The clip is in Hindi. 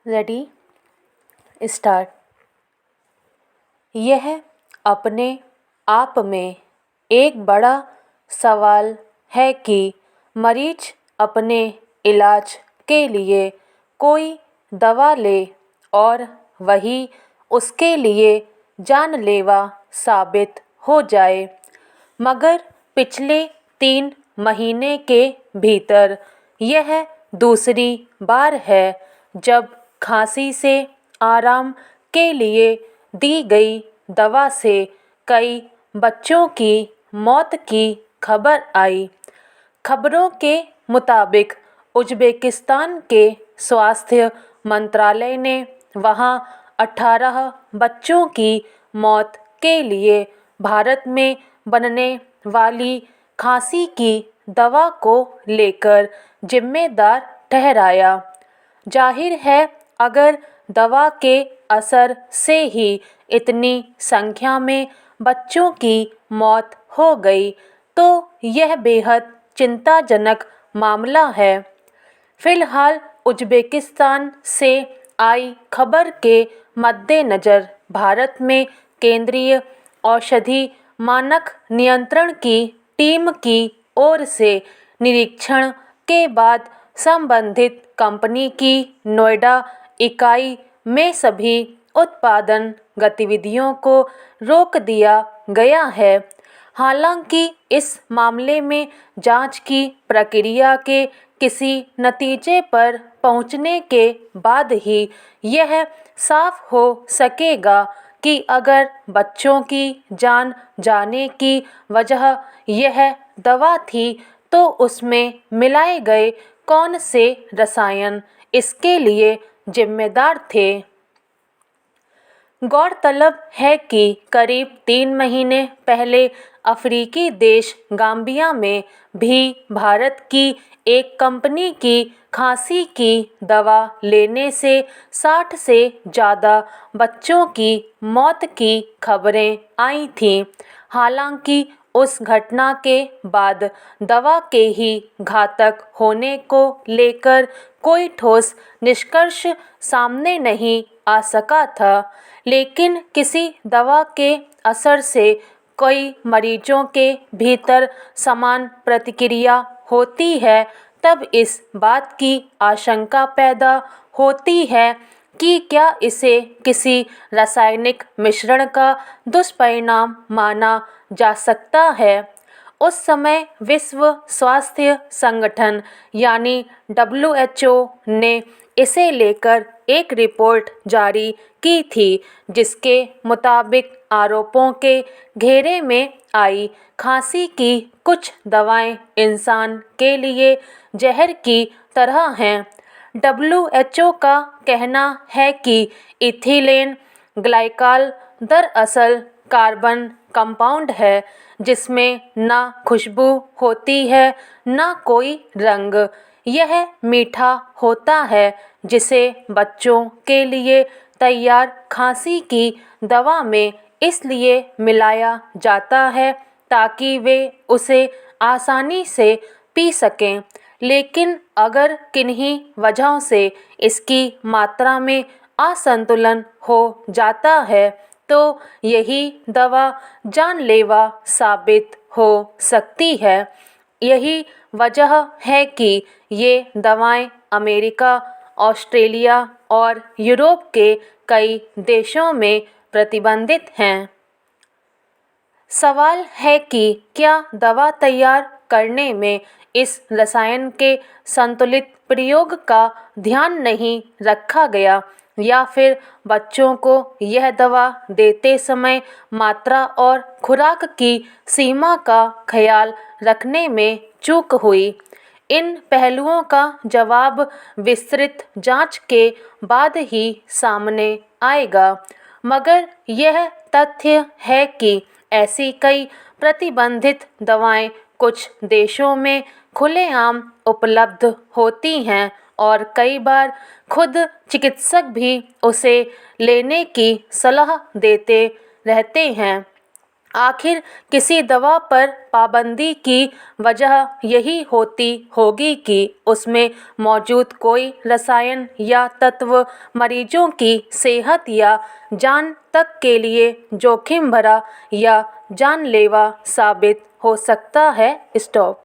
Ready start. यह अपने आप में एक बड़ा सवाल है कि मरीज अपने इलाज के लिए कोई दवा ले और वही उसके लिए जानलेवा साबित हो जाए। मगर पिछले 3 महीने के भीतर यह दूसरी बार है जब खांसी से आराम के लिए दी गई दवा से कई बच्चों की मौत की खबर आई। खबरों के मुताबिक उज़्बेकिस्तान के स्वास्थ्य मंत्रालय ने वहां 18 बच्चों की मौत के लिए भारत में बनने वाली खांसी की दवा को लेकर जिम्मेदार ठहराया। जाहिर है, अगर दवा के असर से ही इतनी संख्या में बच्चों की मौत हो गई तो यह बेहद चिंताजनक मामला है। फिलहाल उज़्बेकिस्तान से आई खबर के मद्देनज़र भारत में केंद्रीय औषधि मानक नियंत्रण की टीम की ओर से निरीक्षण के बाद संबंधित कंपनी की नोएडा इकाई में सभी उत्पादन गतिविधियों को रोक दिया गया है। हालांकि इस मामले में जांच की प्रक्रिया के किसी नतीजे पर पहुंचने के बाद ही यह साफ हो सकेगा कि अगर बच्चों की जान जाने की वजह यह दवा थी तो उसमें मिलाए गए कौन से रसायन इसके लिए जिम्मेदार थे। गौरतलब है कि करीब 3 महीने पहले अफ्रीकी देश गाम्बिया में भी भारत की एक कंपनी की खांसी की दवा लेने से 60 से ज़्यादा बच्चों की मौत की खबरें आई थीं। हालांकि उस घटना के बाद दवा के ही घातक होने को लेकर कोई ठोस निष्कर्ष सामने नहीं आ सका था, लेकिन किसी दवा के असर से कई मरीजों के भीतर समान प्रतिक्रिया होती है तब इस बात की आशंका पैदा होती है कि क्या इसे किसी रासायनिक मिश्रण का दुष्परिणाम माना जा सकता है। उस समय विश्व स्वास्थ्य संगठन यानी WHO ने इसे लेकर एक रिपोर्ट जारी की थी जिसके मुताबिक आरोपों के घेरे में आई खांसी की कुछ दवाएं इंसान के लिए जहर की तरह हैं। WHO का कहना है कि इथिलीन ग्लाइकॉल दरअसल कार्बन कंपाउंड है जिसमें ना खुशबू होती है ना कोई रंग। यह मीठा होता है जिसे बच्चों के लिए तैयार खांसी की दवा में इसलिए मिलाया जाता है ताकि वे उसे आसानी से पी सकें। लेकिन अगर किन्हीं वजहों से इसकी मात्रा में असंतुलन हो जाता है तो यही दवा जानलेवा साबित हो सकती है। यही वजह है कि ये दवाएं अमेरिका, ऑस्ट्रेलिया और यूरोप के कई देशों में प्रतिबंधित हैं। सवाल है कि क्या दवा तैयार करने में इस रसायन के संतुलित प्रयोग का ध्यान नहीं रखा गया या फिर बच्चों को यह दवा देते समय मात्रा और खुराक की सीमा का ख्याल रखने में चूक हुई। इन पहलुओं का जवाब विस्तृत जांच के बाद ही सामने आएगा, मगर यह तथ्य है कि ऐसी कई प्रतिबंधित दवाएं कुछ देशों में खुलेआम उपलब्ध होती हैं और कई बार खुद चिकित्सक भी उसे लेने की सलाह देते रहते हैं। आखिर किसी दवा पर पाबंदी की वजह यही होती होगी कि उसमें मौजूद कोई रसायन या तत्व मरीजों की सेहत या जान तक के लिए जोखिम भरा या जानलेवा साबित हो सकता है। स्टॉप।